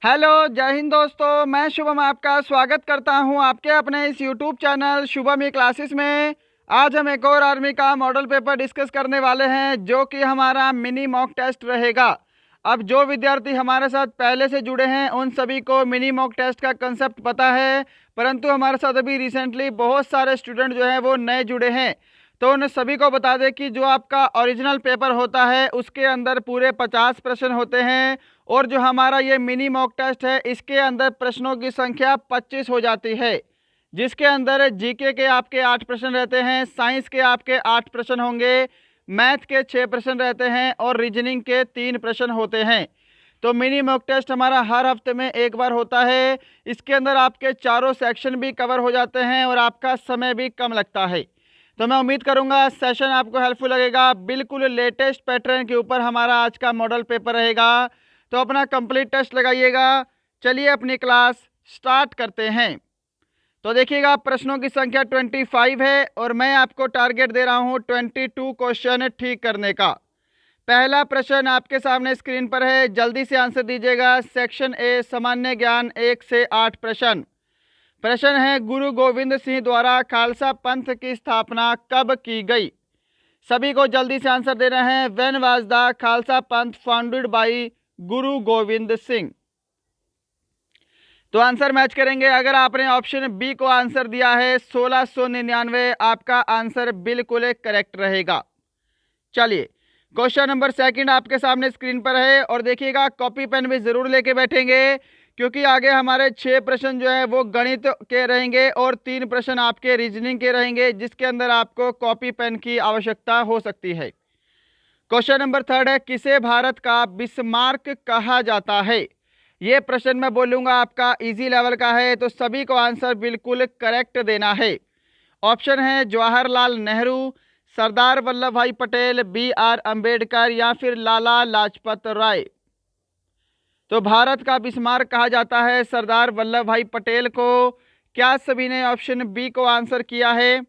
Hello, जय हिंद दोस्तों। मैं शुभम आपका स्वागत करता हूं आपके अपने इस YouTube channel Shubham e classes में। आज हम एक और आर्मी का मॉडल पेपर डिस्कस करने वाले हैं जो कि हमारा मिनी मॉक टेस्ट रहेगा। अब जो विद्यार्थी हमारे साथ पहले से जुड़े हैं उन सभी को मिनी मॉक टेस्ट का कंसेप्ट पता है, परंतु हमारे साथ अभी रिसेंटली बहुत सारे स्टूडेंट जो हैं वो नए जुड़े हैं। तो उन सभी को बता दें कि जो आपका ओरिजिनल पेपर होता है उसके अंदर पूरे 50 प्रश्न होते हैं और जो हमारा ये मिनी मॉक टेस्ट है इसके अंदर प्रश्नों की संख्या 25 हो जाती है, जिसके अंदर जीके के आपके 8 प्रश्न रहते हैं, साइंस के आपके 8 प्रश्न होंगे, मैथ के 6 प्रश्न रहते हैं और रीजनिंग के 3 प्रश्न होते हैं। तो मिनी मॉक टेस्ट हमारा हर हफ्ते में एक बार होता है। इसके अंदर आपके चारों सेक्शन भी कवर हो जाते हैं और आपका समय भी कम लगता है। तो मैं उम्मीद करूंगा सेशन आपको हेल्पफुल लगेगा। बिल्कुल लेटेस्ट पैटर्न के ऊपर हमारा आज का मॉडल पेपर रहेगा, तो अपना कंप्लीट टेस्ट लगाइएगा। चलिए अपनी क्लास स्टार्ट करते हैं। तो देखिएगा, प्रश्नों की संख्या 25 है और मैं आपको टारगेट दे रहा हूं 22 क्वेश्चन ठीक करने का। पहला प्रश्न आपके सामने स्क्रीन पर है, जल्दी से आंसर दीजिएगा। सेक्शन ए सामान्य ज्ञान 1 से 8 प्रश्न। प्रश्न है, गुरु गोविंद सिंह द्वारा खालसा पंथ की स्थापना कब की गई? सभी को जल्दी से आंसर देना है। व्हेन वाज द खालसा पंथ फाउंडेड बाय गुरु गोविंद सिंह? तो आंसर मैच करेंगे। अगर आपने ऑप्शन बी को आंसर दिया है 1699, आपका आंसर बिल्कुल करेक्ट रहेगा। चलिए, क्वेश्चन नंबर सेकंड आपके सामने स्क्रीन पर है और देखिएगा, कॉपी पेन भी जरूर लेके बैठेंगे क्योंकि आगे हमारे 6 प्रश्न जो है वो गणित के रहेंगे और 3 प्रश्न आपके रीजनिंग के रहेंगे, जिसके अंदर आपको कॉपी पेन की आवश्यकता हो सकती है। क्वेश्चन नंबर थर्ड है, किसे भारत का बिस्मार्क कहा जाता है? ये प्रश्न मैं बोलूंगा आपका इजी लेवल का है, तो सभी को आंसर बिल्कुल करेक्ट देना है। ऑप्शन है जवाहरलाल नेहरू, सरदार वल्लभ भाई पटेल, बी.आर. अंबेडकर या फिर लाला लाजपत राय। तो भारत का बिस्मार्क कहा जाता है सरदार वल्लभ भाई पटेल को। क्या सभी ने ऑप्शन बी को आंसर किया है?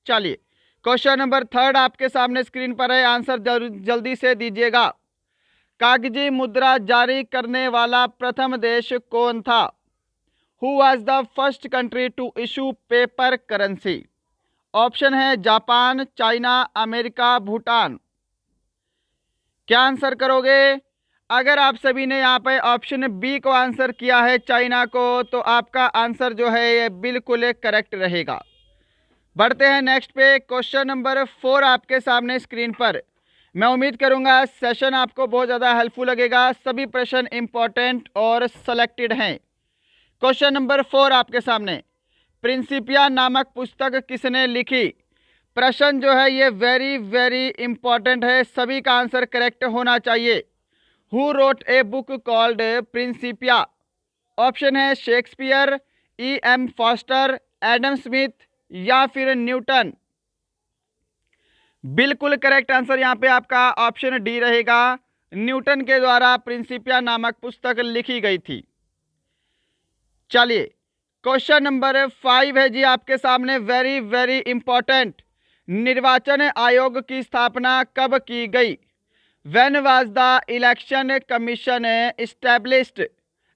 चलिए, क्वेश्चन नंबर थर्ड आपके सामने स्क्रीन पर है, आंसर जल्दी से दीजिएगा। कागजी मुद्रा जारी करने वाला प्रथम देश कौन था? Who was the first country to issue paper currency? Option है जापान, चाइना, अमेरिका, भूटान। क्या आंसर करोगे? अगर आप सभी ने यहाँ पे ऑप्शन बी को आंसर किया है चाइना को, तो आपका आंसर जो है ये बिल्कुल करेक्ट रहेगा। बढ़ते हैं नेक्स्ट पे। क्वेश्चन नंबर 4 आपके सामने स्क्रीन पर। मैं उम्मीद करूंगा सेशन आपको बहुत ज़्यादा हेल्पफुल लगेगा। सभी प्रश्न इंपॉर्टेंट और सेलेक्टेड हैं। क्वेश्चन नंबर 4 आपके सामने, प्रिंसिपिया नामक पुस्तक किसने लिखी? प्रश्न जो है ये वेरी वेरी इंपॉर्टेंट है, सभी का आंसर करेक्ट होना चाहिए। Who wrote a book called Principia? Option है Shakespeare, E.M. Forster, Adam Smith या फिर न्यूटन। बिल्कुल करेक्ट आंसर यहाँ पे आपका ऑप्शन डी रहेगा। न्यूटन के द्वारा प्रिंसिपिया नामक पुस्तक लिखी गई थी। चलिए, क्वेश्चन नंबर 5 है जी आपके सामने, वेरी वेरी इंपॉर्टेंट। निर्वाचन आयोग की स्थापना कब की गई? When was the election commission established?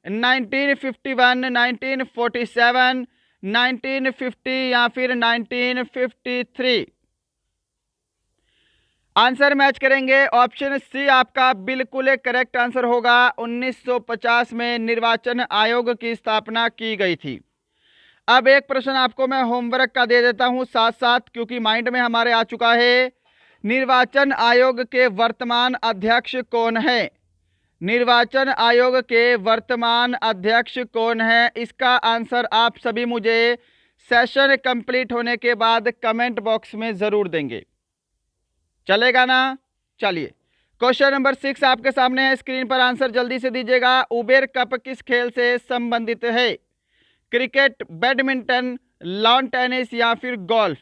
1951, 1947, 1950 या फिर 1953? आंसर मैच करेंगे। ऑप्शन सी आपका बिल्कुल करेक्ट आंसर होगा। 1950 में निर्वाचन आयोग की स्थापना की गई थी। अब एक प्रश्न आपको मैं होमवर्क का दे देता हूं साथ साथ, क्योंकि माइंड में हमारे आ चुका है। निर्वाचन आयोग के वर्तमान अध्यक्ष कौन है? निर्वाचन आयोग के वर्तमान अध्यक्ष कौन है? इसका आंसर आप सभी मुझे सेशन कंप्लीट होने के बाद कमेंट बॉक्स में ज़रूर देंगे, चलेगा ना? चलिए, क्वेश्चन नंबर 6 आपके सामने है स्क्रीन पर, आंसर जल्दी से दीजिएगा। उबेर कप किस खेल से संबंधित है? क्रिकेट, बैडमिंटन, लॉन टेनिस या फिर golf?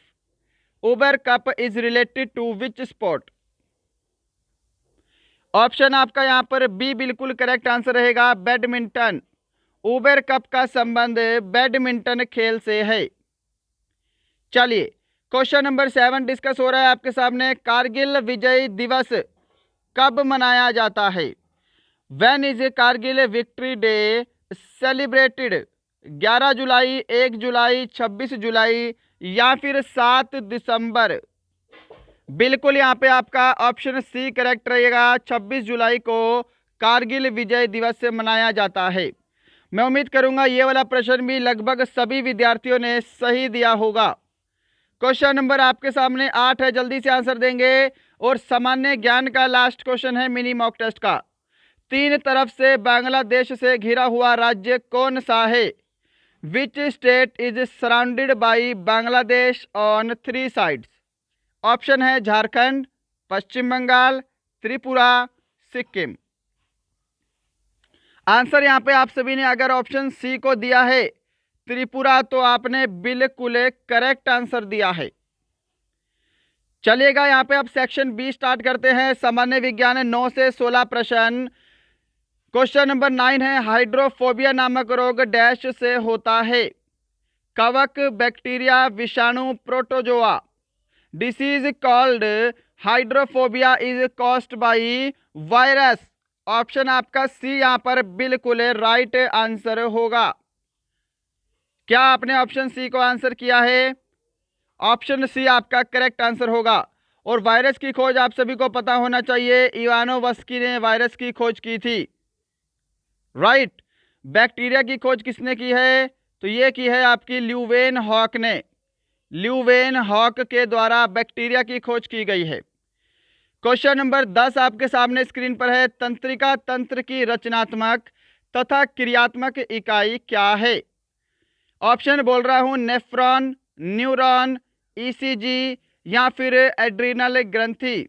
Uber cup is related to which sport? Option आपका यहाँ पर बी बिल्कुल करेक्ट आंसर रहेगा, बैडमिंटन। उबेर कप का संबंध बैडमिंटन खेल से है। चलिए, क्वेश्चन नंबर 7 डिस्कस हो रहा है आपके सामने। कारगिल विजय दिवस कब मनाया जाता है? When is Kargil victory day celebrated? 11 जुलाई, 1 जुलाई, 26 जुलाई या फिर 7 दिसंबर? बिल्कुल यहाँ पे आपका ऑप्शन सी करेक्ट रहेगा। 26 जुलाई को कारगिल विजय दिवस से मनाया जाता है। मैं उम्मीद करूंगा ये वाला प्रश्न भी लगभग सभी विद्यार्थियों ने सही दिया होगा। क्वेश्चन नंबर आपके सामने 8 है, जल्दी से आंसर देंगे। और सामान्य ज्ञान का लास्ट क्वेश्चन है मिनी मॉक टेस्ट का। 3 तरफ से बांग्लादेश से घिरा हुआ राज्य कौन सा है? Which state is surrounded by Bangladesh on 3 sides? Option है झारखंड, पश्चिम बंगाल, त्रिपुरा, सिक्किम। आंसर यहां पे आप सभी ने अगर ऑप्शन सी को दिया है त्रिपुरा, तो आपने बिल्कुल करेक्ट आंसर दिया है। चलिएगा यहां पे आप सेक्शन बी स्टार्ट करते हैं। सामान्य विज्ञान 9 से 16 प्रश्न। क्वेश्चन नंबर 9 है, हाइड्रोफोबिया नामक रोग डैश से होता है? कवक, बैक्टीरिया, विषाणु, protozoa. Disease called hydrophobia is caused by virus. Option आपका सी यहां पर बिल्कुल राइट आंसर होगा। क्या आपने ऑप्शन सी को आंसर किया है? ऑप्शन सी आपका करेक्ट आंसर होगा। और वायरस की खोज आप सभी को पता होना चाहिए, इवानोवस्की ने वायरस की खोज की थी, राइट। बैक्टीरिया की खोज किसने की है? तो ये की है आपकी ल्यूवेन हॉक ने। ल्यूवेन हॉक के द्वारा बैक्टीरिया की खोज की गई है। क्वेश्चन नंबर 10 आपके सामने स्क्रीन पर है, तंत्रिका तंत्र की रचनात्मक तथा क्रियात्मक इकाई क्या है? ऑप्शन बोल रहा हूं, नेफ्रॉन, न्यूरॉन, ईसीजी या फिर एड्रिनल ग्रंथि।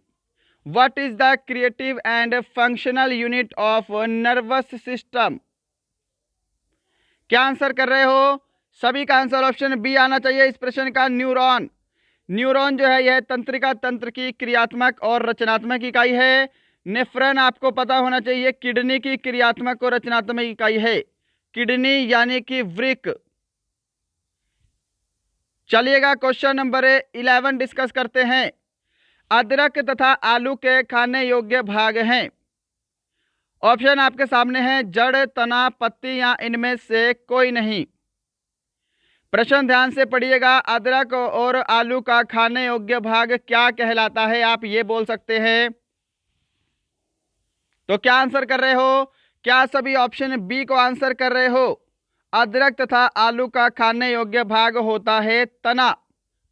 What is the creative and functional unit of nervous system? क्या आंसर कर रहे हो? सभी का आंसर ऑप्शन बी आना चाहिए इस प्रश्न का, न्यूरॉन। न्यूरॉन जो है यह तंत्रिका तंत्र की क्रियात्मक और रचनात्मक इकाई है। नेफ्रॉन आपको पता होना चाहिए किडनी की क्रियात्मक और रचनात्मक इकाई है, किडनी यानी कि वृक्क। चलिएगा क्वेश्चन नंबर 11 डिस्कस करते हैं। अदरक तथा आलू के खाने योग्य भाग हैं। ऑप्शन आपके सामने है, जड़, तना, पत्ती या इनमें से कोई नहीं। प्रश्न ध्यान से पढ़िएगा, अदरक और आलू का खाने योग्य भाग क्या कहलाता है? आप ये बोल सकते हैं। तो क्या आंसर कर रहे हो? क्या सभी ऑप्शन बी को आंसर कर रहे हो? अदरक तथा आलू का खाने योग्य भाग होता है तना।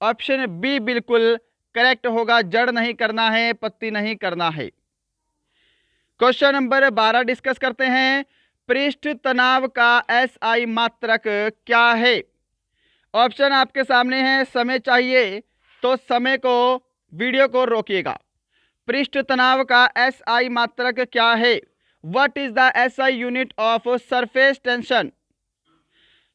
ऑप्शन बी बिल्कुल करेक्ट होगा, जड़ नहीं करना है, पत्ती नहीं करना है। क्वेश्चन नंबर 12 डिस्कस करते हैं। पृष्ठ तनाव का एसआई मात्रक क्या है? ऑप्शन आपके सामने है। समय चाहिए तो समय को, वीडियो को रोकिएगा। पृष्ठ तनाव का एसआई मात्रक क्या है? What is the SI unit of surface tension?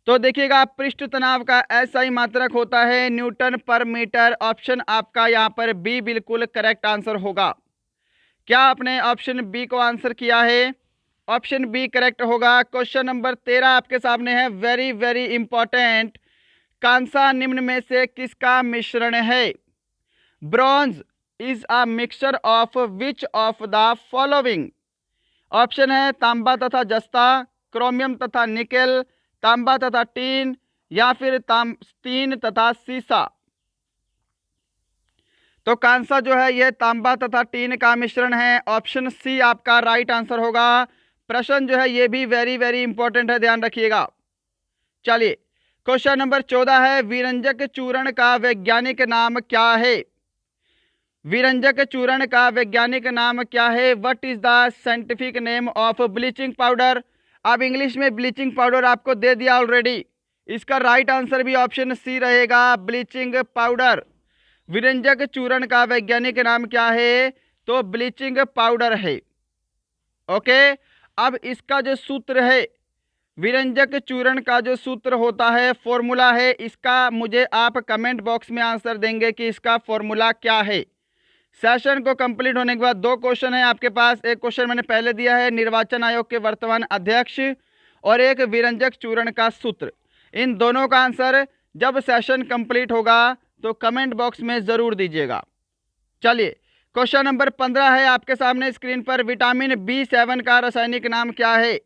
तो देखिएगा, पृष्ठ तनाव का एसआई मात्रक होता है न्यूटन पर मीटर। ऑप्शन आपका यहाँ पर बी बिल्कुल करेक्ट आंसर होगा। क्या आपने ऑप्शन बी को आंसर किया है? ऑप्शन बी करेक्ट होगा। क्वेश्चन नंबर 13 आपके सामने है, वेरी वेरी इंपॉर्टेंट। कांसा निम्न में से किसका मिश्रण है? Bronze is a mixture of which of the following? Option है तांबा तथा जस्ता, क्रोमियम तथा निकेल, तांबा तथा टीन या फिर तीन तथा सीसा। तो कांसा जो है यह तांबा तथा टीन का मिश्रण है। ऑप्शन सी आपका राइट आंसर होगा। प्रश्न जो है ये भी वेरी वेरी इंपॉर्टेंट है, ध्यान रखिएगा। चलिए क्वेश्चन नंबर 14 है, विरंजक चूर्ण का वैज्ञानिक नाम क्या है? विरंजक चूर्ण का वैज्ञानिक नाम क्या है? What is the scientific name of bleaching powder? अब इंग्लिश में ब्लीचिंग पाउडर आपको दे दिया ऑलरेडी। इसका राइट आंसर भी ऑप्शन सी रहेगा, ब्लीचिंग पाउडर। विरंजक चूर्ण का वैज्ञानिक नाम क्या है? तो ब्लीचिंग पाउडर है। ओके, अब इसका जो सूत्र है, विरंजक चूर्ण का जो सूत्र होता है, फॉर्मूला है, इसका मुझे आप कमेंट बॉक्स में आंसर देंगे कि इसका फॉर्मूला क्या है। सेशन को कंप्लीट होने के बाद 2 क्वेश्चन है आपके पास। एक क्वेश्चन मैंने पहले दिया है, निर्वाचन आयोग के वर्तमान अध्यक्ष, और एक विरंजक चूर्ण का सूत्र। इन दोनों का आंसर जब सेशन कंप्लीट होगा तो कमेंट बॉक्स में ज़रूर दीजिएगा। चलिए क्वेश्चन नंबर 15 है आपके सामने स्क्रीन पर, विटामिन B7 का रासायनिक नाम क्या है।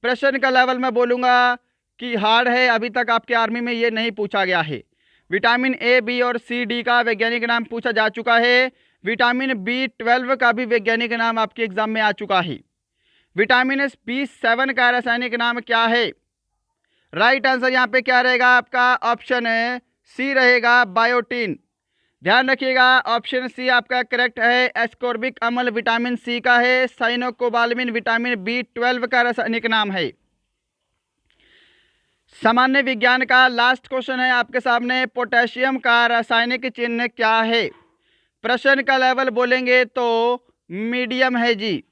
प्रश्न का लेवल मैं बोलूँगा कि हार्ड है, अभी तक आपके आर्मी में ये नहीं पूछा गया है। विटामिन A, B और C, D का वैज्ञानिक नाम पूछा जा चुका है। विटामिन B12 का भी वैज्ञानिक नाम आपके एग्जाम में आ चुका है। विटामिन B7 का रासायनिक नाम क्या है। राइट आंसर यहाँ पे क्या रहेगा आपका, ऑप्शन C रहेगा, बायोटीन। ध्यान रखिएगा, ऑप्शन सी आपका करेक्ट है। एस्कॉर्बिक अम्ल विटामिन सी का है। साइनोकोबालमिन विटामिन B12 का रासायनिक नाम है। सामान्य विज्ञान का लास्ट क्वेश्चन है आपके सामने, पोटेशियम का रासायनिक चिन्ह क्या है। प्रश्न का लेवल बोलेंगे तो मीडियम है जी,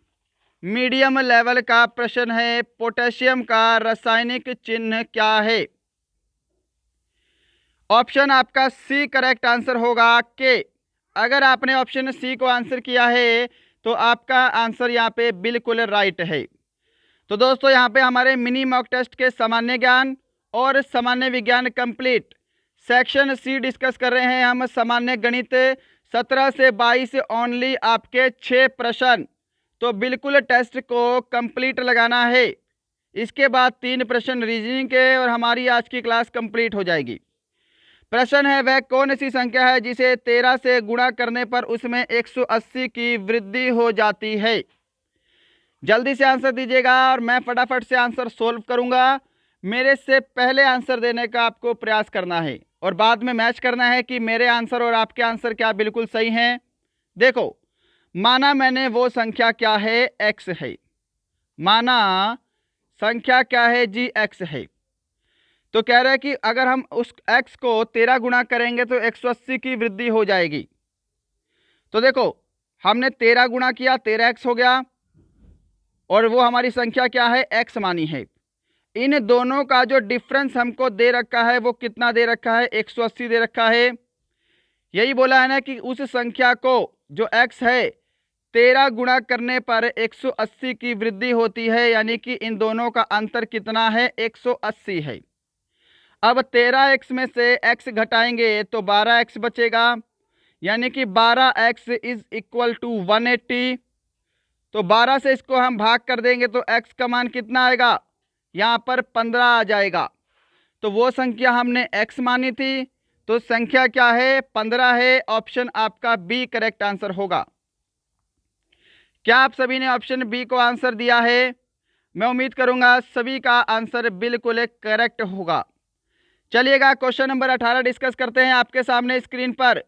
मीडियम लेवल का प्रश्न है। पोटेशियम का रासायनिक चिन्ह क्या है। ऑप्शन आपका सी करेक्ट आंसर होगा के। अगर आपने ऑप्शन सी को आंसर किया है तो आपका आंसर यहाँ पे बिल्कुल राइट है। तो दोस्तों यहाँ पे हमारे मिनी मॉक टेस्ट के सामान्य ज्ञान और सामान्य विज्ञान कंप्लीट सेक्शन सी डिस्कस कर रहे हैं हम। सामान्य गणित 17 से 22 ओनली आपके 6 प्रश्न, तो बिल्कुल टेस्ट को कंप्लीट लगाना है। इसके बाद 3 प्रश्न रीजनिंग के और हमारी आज की क्लास कंप्लीट हो जाएगी। प्रश्न है, वह कौन सी संख्या है जिसे 13 से गुणा करने पर उसमें 180 की वृद्धि हो जाती है। जल्दी से आंसर दीजिएगा और मैं फटाफट से आंसर सोल्व करूंगा। मेरे से पहले आंसर देने का आपको प्रयास करना है और बाद में मैच करना है कि मेरे आंसर और आपके आंसर क्या बिल्कुल सही हैं। देखो, माना मैंने वो संख्या क्या है, x है। माना संख्या क्या है जी, x है। तो कह रहा है कि अगर हम उस x को 13 गुणा करेंगे तो 180 की वृद्धि हो जाएगी। तो देखो, हमने 13 गुणा किया, 13x हो गया और वो हमारी संख्या क्या है, x मानी है। इन दोनों का जो डिफरेंस हमको दे रखा है वो कितना दे रखा है, 180 दे रखा है। यही बोला है ना कि उस संख्या को जो x है 13 गुणा करने पर 180 की वृद्धि होती है, यानी कि इन दोनों का अंतर कितना है, 180 है। अब 13x में से x घटाएंगे तो 12x बचेगा, यानी कि 12x इज इक्वल टू 180। तो 12 से इसको हम भाग कर देंगे तो x का मान कितना आएगा, यहाँ पर 15 आ जाएगा। तो वो संख्या हमने x मानी थी, तो संख्या क्या है, 15 है। ऑप्शन आपका बी करेक्ट आंसर होगा। क्या आप सभी ने ऑप्शन बी को आंसर दिया है। मैं उम्मीद करूंगा सभी का आंसर बिल्कुल करेक्ट होगा। चलिएगा क्वेश्चन नंबर 18 डिस्कस करते हैं आपके सामने स्क्रीन पर।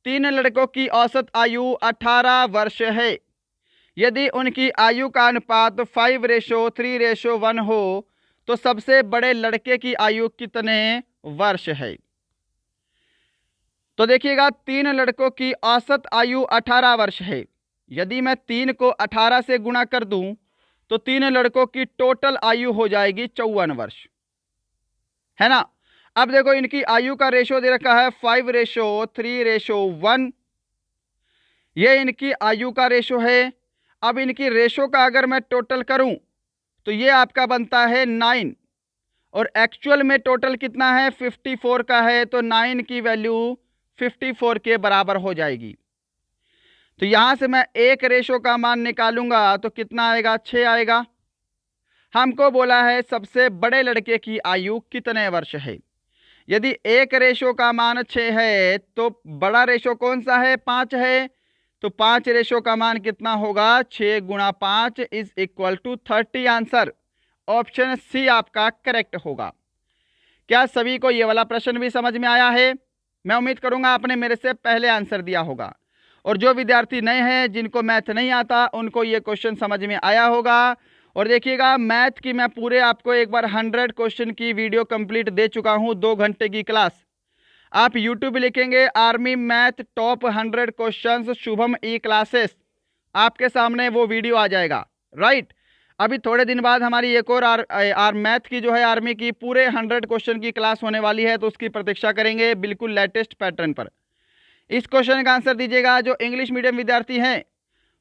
3 लड़कों की औसत आयु 18 वर्ष है। यदि उनकी आयु का अनुपात 5:3:1 हो तो सबसे बड़े लड़के की आयु कितने वर्ष है। तो देखिएगा, 3 लड़कों की औसत आयु 18 वर्ष है। यदि मैं 3 को 18 से गुणा कर दूं तो 3 लड़कों की टोटल आयु हो जाएगी 54 वर्ष, है ना। अब देखो, इनकी आयु का रेशो दे रखा है 5:3:1। ये इनकी आयु का रेशो है। अब इनकी रेशो का अगर मैं टोटल करूं तो ये आपका बनता है 9 और एक्चुअल में टोटल कितना है, 54 का है। तो 9 की वैल्यू 54 के बराबर हो जाएगी। तो यहां से मैं एक रेशो का मान निकालूंगा तो कितना आएगा, 6 आएगा। हमको बोला है सबसे बड़े लड़के की आयु कितने वर्ष है। यदि एक रेशो का मान 6 है तो बड़ा रेशो कौन सा है, 5 है। तो 5 रेशो का मान कितना होगा, 6 × 5 is equal to 30। Answer option C आपका करेक्ट होगा। क्या सभी को ये वाला प्रश्न भी समझ में आया है। मैं उम्मीद करूंगा आपने मेरे से पहले आंसर दिया होगा और जो विद्यार्थी नए हैं जिनको मैथ नहीं आता उनको ये क्वेश्चन समझ में आया होगा। और देखिएगा, मैथ की मैं पूरे आपको एक बार 100 क्वेश्चन की वीडियो कंप्लीट दे चुका हूँ, 2 घंटे की क्लास। आप यूट्यूब लिखेंगे army math top 100 questions Shubham e classes, आपके सामने वो वीडियो आ जाएगा। राइट, अभी थोड़े दिन बाद हमारी एक और मैथ की जो है आर्मी की पूरे 100 क्वेश्चन की क्लास होने वाली है, तो उसकी प्रतीक्षा करेंगे बिल्कुल लेटेस्ट पैटर्न पर। इस क्वेश्चन का आंसर दीजिएगा। जो इंग्लिश मीडियम विद्यार्थी हैं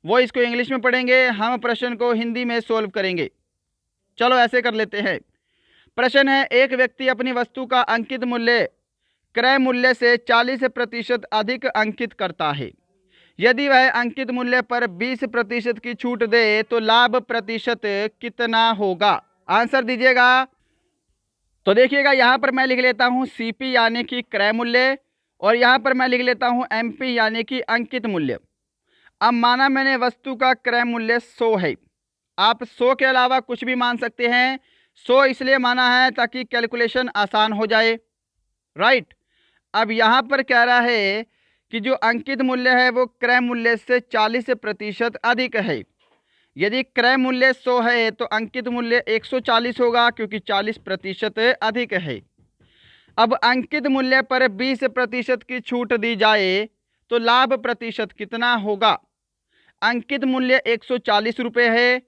वो इसको इंग्लिश में पढ़ेंगे, हम प्रश्न को हिंदी में सोल्व करेंगे। चलो ऐसे कर लेते हैं। प्रश्न है, एक व्यक्ति अपनी वस्तु का अंकित मूल्य क्रय मूल्य से 40% अधिक अंकित करता है। यदि वह अंकित मूल्य पर 20% की छूट दे तो लाभ प्रतिशत कितना होगा? आंसर दीजिएगा। तो देखिएगा यहाँ पर मैं लिख लेता हूँ सीपी यानी कि क्रय मूल्य, और यहाँ पर मैं लिख लेता हूँ एमपी यानी कि अंकित मूल्य। अब माना मैंने वस्तु का क्रय मूल्य 100 है, आप 100 के अलावा कुछ भी मान सकते हैं। 100 इसलिए माना है ताकि कैलकुलेशन आसान हो जाए, राइट। अब यहाँ पर कह रहा है कि जो अंकित मूल्य है वो क्रय मूल्य से 40% अधिक है। यदि क्रय मूल्य 100 है तो अंकित मूल्य 140 होगा, क्योंकि 40% अधिक है। अब अंकित मूल्य पर 20% की छूट दी जाए तो लाभ प्रतिशत कितना होगा? अंकित मूल्य 140 रुपये है,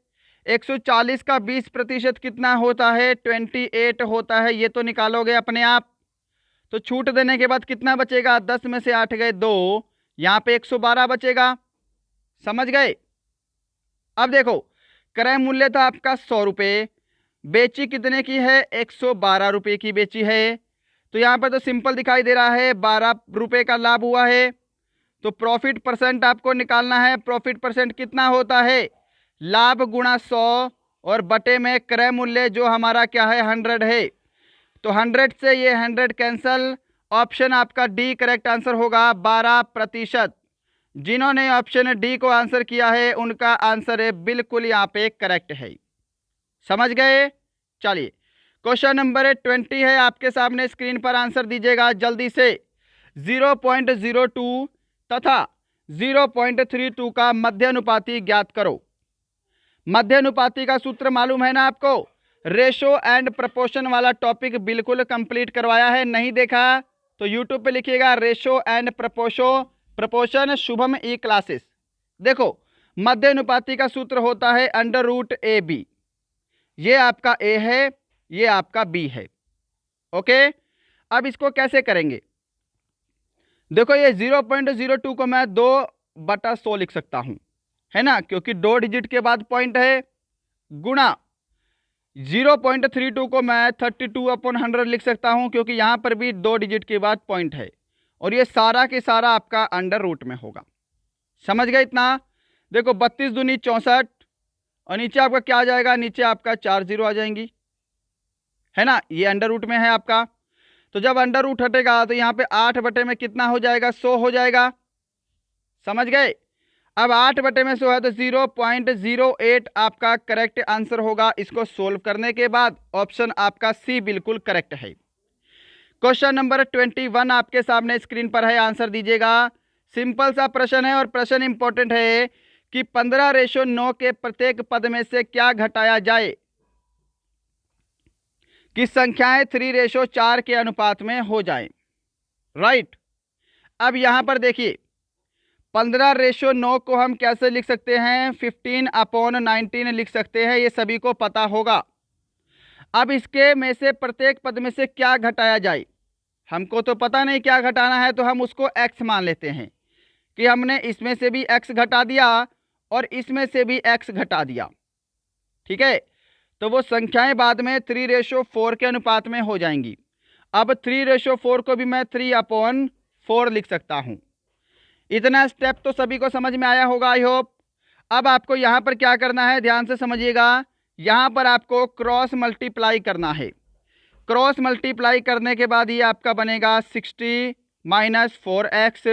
140 का 20% कितना होता है? 28 होता है। ये तो निकालोगे अपने आप। तो छूट देने के बाद कितना बचेगा? 10 में से 8 गए 2, यहाँ पे 112 बचेगा। समझ गए? अब देखो, क्रय मूल्य था आपका 100 रुपये, बेची कितने की है? 112 रुपये की बेची है। तो यहाँ पर तो सिंपल दिखाई दे रहा है 12 रुपये का लाभ हुआ है। तो प्रॉफिट परसेंट आपको निकालना है। प्रॉफिट परसेंट कितना होता है? लाभ गुणा 100 और बटे में क्रय मूल्य जो हमारा क्या है? 100 है। तो 100 से ये 100 कैंसल। ऑप्शन आपका डी करेक्ट आंसर होगा, 12%। जिन्होंने ऑप्शन डी को आंसर किया है उनका आंसर है बिल्कुल यहाँ पे करेक्ट है। समझ गए? चलिए, क्वेश्चन नंबर 20 है आपके सामने, स्क्रीन पर आंसर दीजिएगा जल्दी से। 0.02 तथा 0.32 का मध्यानुपाती ज्ञात करो। मध्यानुपाती का सूत्र मालूम है ना आपको? रेशो एंड प्रपोर्शन वाला टॉपिक बिल्कुल कंप्लीट करवाया है, नहीं देखा तो यूट्यूब पे लिखिएगा ratio and proportion Shubham e classes. देखो, मध्यानुपाती का सूत्र होता है √AB। ये आपका ए है, ये आपका बी है। ओके, अब इसको कैसे करेंगे? देखो, ये 0.02 को मैं 2/100 लिख सकता हूं, है ना, क्योंकि 2 डिजिट के बाद पॉइंट है, गुणा 0.32 को मैं 32/100 लिख सकता हूं, क्योंकि यहां पर भी 2 डिजिट के बाद पॉइंट है, और ये सारा के सारा आपका अंडर रूट में होगा। समझ गए इतना? देखो, 32 दूनी 64, और नीचे आपका क्या आ जाएगा? नीचे आपका 4 0 आ जाएंगी, है ना। ये अंडर रूट में है आपका। तो जब अंडर रूट हटेगा तो यहाँ पे 8 बटे में कितना हो जाएगा? 100 हो जाएगा। समझ गए? अब 8 बटे में 100 है तो 0.08 आपका करेक्ट आंसर होगा। इसको सोल्व करने के बाद ऑप्शन आपका सी बिल्कुल करेक्ट है। क्वेश्चन नंबर 21 आपके सामने स्क्रीन पर है, आंसर दीजिएगा। सिंपल सा प्रश्न है और प्रश्न इंपॉर्टेंट है कि 15:9 के प्रत्येक पद में से क्या घटाया जाए कि संख्याएं 3:4 के अनुपात में हो जाएं, राइट। अब यहां पर देखिए, 15:9 को हम कैसे लिख सकते हैं? 15/19 लिख सकते हैं, ये सभी को पता होगा। अब इसके में से प्रत्येक पद में से क्या घटाया जाए, हमको तो पता नहीं क्या घटाना है, तो हम उसको x मान लेते हैं कि हमने इसमें से भी x घटा दिया और इसमें से भी x घटा दिया। ठीक है, तो वो संख्याएं बाद में 3:4 के अनुपात में हो जाएंगी। अब 3:4 को भी मैं 3/4 लिख सकता हूं। इतना स्टेप तो सभी को समझ में आया होगा, आई होप। अब आपको यहाँ पर क्या करना है, ध्यान से समझिएगा। यहाँ पर आपको क्रॉस मल्टीप्लाई करना है। क्रॉस मल्टीप्लाई करने के बाद ये आपका बनेगा 60 - 4x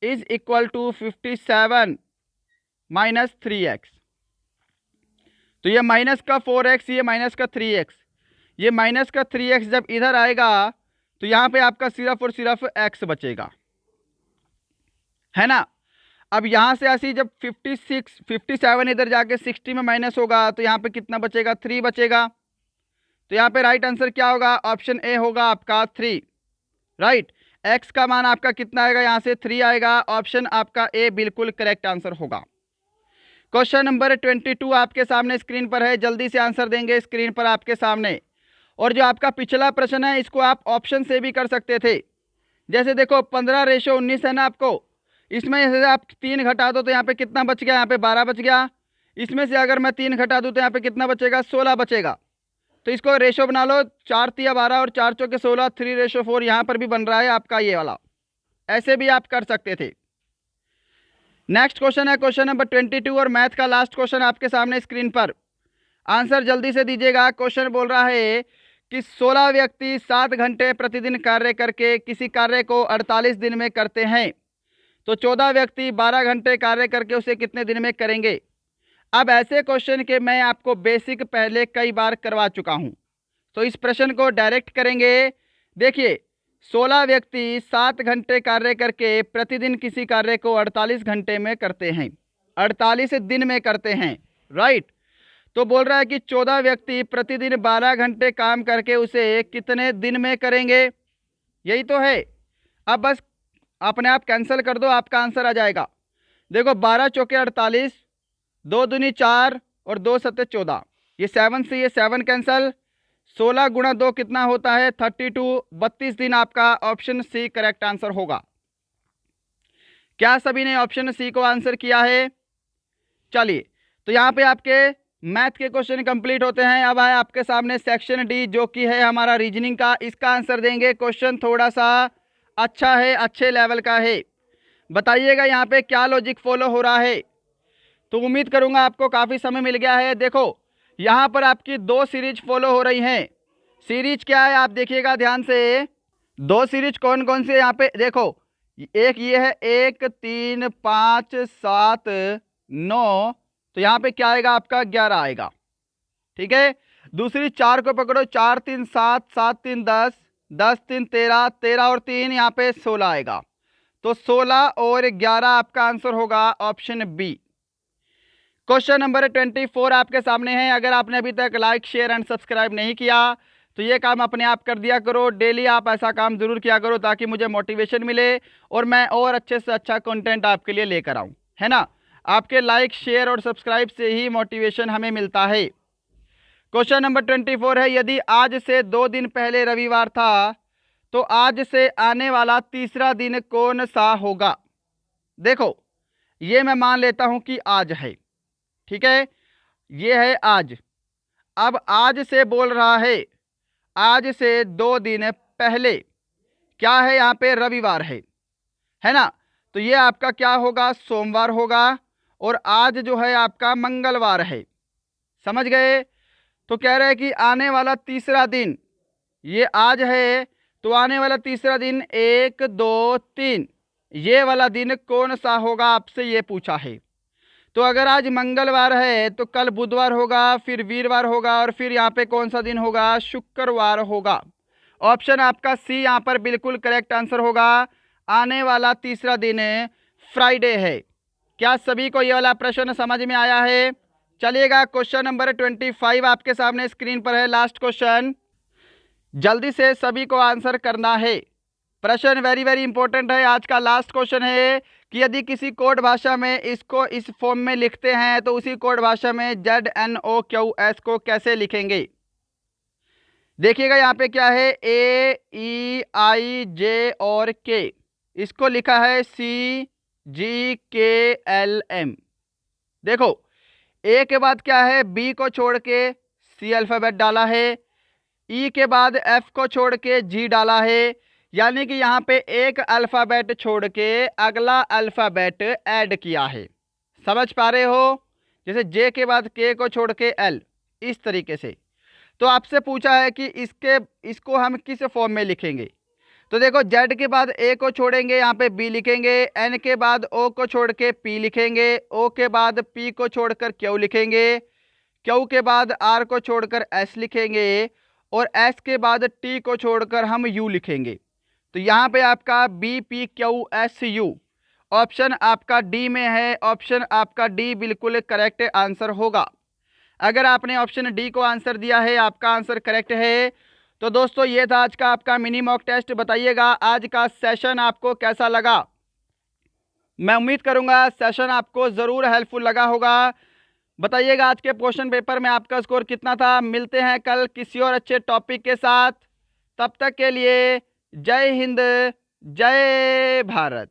is equal to 57 - 3x। तो ये माइनस का 4x, ये माइनस का 3x, ये माइनस का 3x जब इधर आएगा तो यहाँ पे आपका सिर्फ और सिर्फ x बचेगा, है ना। अब यहाँ से ऐसी जब 57 इधर जाके 60 में माइनस होगा तो यहाँ पे कितना बचेगा? 3 बचेगा। तो यहाँ पे राइट आंसर क्या होगा? ऑप्शन ए होगा आपका 3, राइट। x का मान आपका कितना आएगा? यहाँ से 3 आएगा। ऑप्शन आपका ए बिल्कुल करेक्ट आंसर होगा। क्वेश्चन नंबर 22 आपके सामने स्क्रीन पर है, जल्दी से आंसर देंगे स्क्रीन पर आपके सामने। और जो आपका पिछला प्रश्न है इसको आप ऑप्शन से भी कर सकते थे। जैसे देखो, 15:19 है ना आपको, इसमें से आप 3 घटा दो तो यहाँ पे कितना बच गया? यहाँ पे 12 बच गया। इसमें से अगर मैं 3 घटा दूँ तो यहाँ पे कितना बचेगा? 16 बचेगा। तो इसको रेशो बना लो, 4 × 12 और 4 × 4 = 16, 3:4 यहाँ पर भी बन रहा है आपका ये वाला। ऐसे भी आप कर सकते थे। नेक्स्ट क्वेश्चन है क्वेश्चन नंबर 22 और मैथ का लास्ट क्वेश्चन आपके सामने स्क्रीन पर। आंसर जल्दी से दीजिएगा। क्वेश्चन बोल रहा है कि 16 व्यक्ति 7 घंटे प्रतिदिन कार्य करके किसी कार्य को 48 दिन में करते हैं, तो 14 व्यक्ति 12 घंटे कार्य करके उसे कितने दिन में करेंगे। अब ऐसे क्वेश्चन के मैं आपको बेसिक पहले कई बार करवा चुका हूं, तो इस प्रश्न को डायरेक्ट करेंगे। देखिए 16 व्यक्ति 7 घंटे कार्य करके प्रतिदिन किसी कार्य को 48 घंटे में करते हैं, 48 दिन में करते हैं, राइट। तो बोल रहा है कि 14 व्यक्ति प्रतिदिन 12 घंटे काम करके उसे कितने दिन में करेंगे, यही तो है। अब बस अपने आप कैंसिल कर दो, आपका आंसर आ जाएगा। देखो 12 चौके 48, 2 दूनी 4 और 2 सत्ते 14, ये 7 से ये 7 कैंसल, 16 गुणा 2 कितना होता है 32, 32 दिन आपका ऑप्शन सी करेक्ट आंसर होगा। क्या सभी ने ऑप्शन सी को आंसर किया है? चलिए, तो यहाँ पे आपके मैथ के क्वेश्चन कंप्लीट होते हैं। अब है आपके सामने सेक्शन डी, जो कि है हमारा रीजनिंग का। इसका आंसर देंगे। क्वेश्चन थोड़ा सा अच्छा है, अच्छे लेवल का है। बताइएगा यहाँ पे क्या लॉजिक फॉलो हो रहा है। तो उम्मीद करूंगा आपको काफ़ी समय मिल गया है। देखो यहाँ पर आपकी 2 सीरीज फॉलो हो रही हैं। सीरीज क्या है आप देखिएगा ध्यान से। 2 सीरीज कौन कौन से यहाँ पे देखो, एक ये है 1 3 5 7 9, तो यहाँ पे क्या आएगा आपका 11 आएगा, ठीक है। दूसरी 4 को पकड़ो, 4 3 7, 7 3 10, 10 3 13, 13 और 3 यहाँ पे 16 आएगा। तो 16 और 11 आपका आंसर होगा ऑप्शन बी। क्वेश्चन नंबर 24 आपके सामने है। अगर आपने अभी तक लाइक शेयर एंड सब्सक्राइब नहीं किया तो ये काम अपने आप कर दिया करो। डेली आप ऐसा काम ज़रूर किया करो ताकि मुझे मोटिवेशन मिले और मैं और अच्छे से अच्छा कंटेंट आपके लिए लेकर आऊँ, है ना। आपके लाइक शेयर और सब्सक्राइब से ही मोटिवेशन हमें मिलता है। क्वेश्चन नंबर 24 है, यदि आज से 2 दिन पहले रविवार था तो आज से आने वाला तीसरा दिन कौन सा होगा। देखो ये मैं मान लेता हूं कि आज है, ठीक है, ये है आज। अब आज से बोल रहा है, आज से 2 दिन पहले क्या है यहाँ पे रविवार है ना। तो ये आपका क्या होगा सोमवार होगा और आज जो है आपका मंगलवार है, समझ गए। तो कह रहे हैं कि आने वाला तीसरा दिन, ये आज है तो आने वाला तीसरा दिन 1 2 3 ये वाला दिन कौन सा होगा आपसे ये पूछा है। तो अगर आज मंगलवार है तो कल बुधवार होगा, फिर वीरवार होगा और फिर यहाँ पे कौन सा दिन होगा शुक्रवार होगा। ऑप्शन आपका सी यहाँ पर बिल्कुल करेक्ट आंसर होगा। आने वाला तीसरा दिन फ्राइडे है। क्या सभी को ये वाला प्रश्न समझ में आया है? चलिएगा क्वेश्चन नंबर 25 आपके सामने स्क्रीन पर है, लास्ट क्वेश्चन। जल्दी से सभी को आंसर करना है। प्रश्न वेरी वेरी इंपॉर्टेंट है। आज का लास्ट क्वेश्चन है कि यदि किसी कोड भाषा में इसको इस फॉर्म में लिखते हैं तो उसी कोड भाषा में ZNOQS को कैसे लिखेंगे। देखिएगा यहाँ पे क्या है AEIJ और K, इसको लिखा है CGKLM। देखो ए के बाद क्या है बी को छोड़ के सी अल्फ़ाबेट डाला है, ई के बाद एफ को छोड़ के जी डाला है, यानी कि यहाँ पे एक अल्फ़ाबेट छोड़ के अगला अल्फ़ाबेट ऐड किया है। समझ पा रहे हो? जैसे जे के बाद के को छोड़ के एल, इस तरीके से। तो आपसे पूछा है कि इसको हम किस फॉर्म में लिखेंगे। तो देखो जेड के बाद ए को छोड़ेंगे, यहाँ पे बी लिखेंगे, एन के बाद ओ को छोड़ के पी लिखेंगे, ओ के बाद पी को छोड़कर क्यू लिखेंगे, क्यू के बाद आर को छोड़कर एस लिखेंगे और एस के बाद टी को छोड़कर हम यू लिखेंगे। तो यहाँ पे आपका BPQSU ऑप्शन आपका डी में है। ऑप्शन आपका डी बिल्कुल करेक्ट आंसर होगा। अगर आपने ऑप्शन डी को आंसर दिया है आपका आंसर करेक्ट है। तो दोस्तों ये था आज का आपका मिनी मॉक टेस्ट। बताइएगा आज का सेशन आपको कैसा लगा। मैं उम्मीद करूंगा सेशन आपको ज़रूर हेल्पफुल लगा होगा। बताइएगा आज के क्वेश्चन पेपर में आपका स्कोर कितना था। मिलते हैं कल किसी और अच्छे टॉपिक के साथ। तब तक के लिए जय हिंद, जय भारत।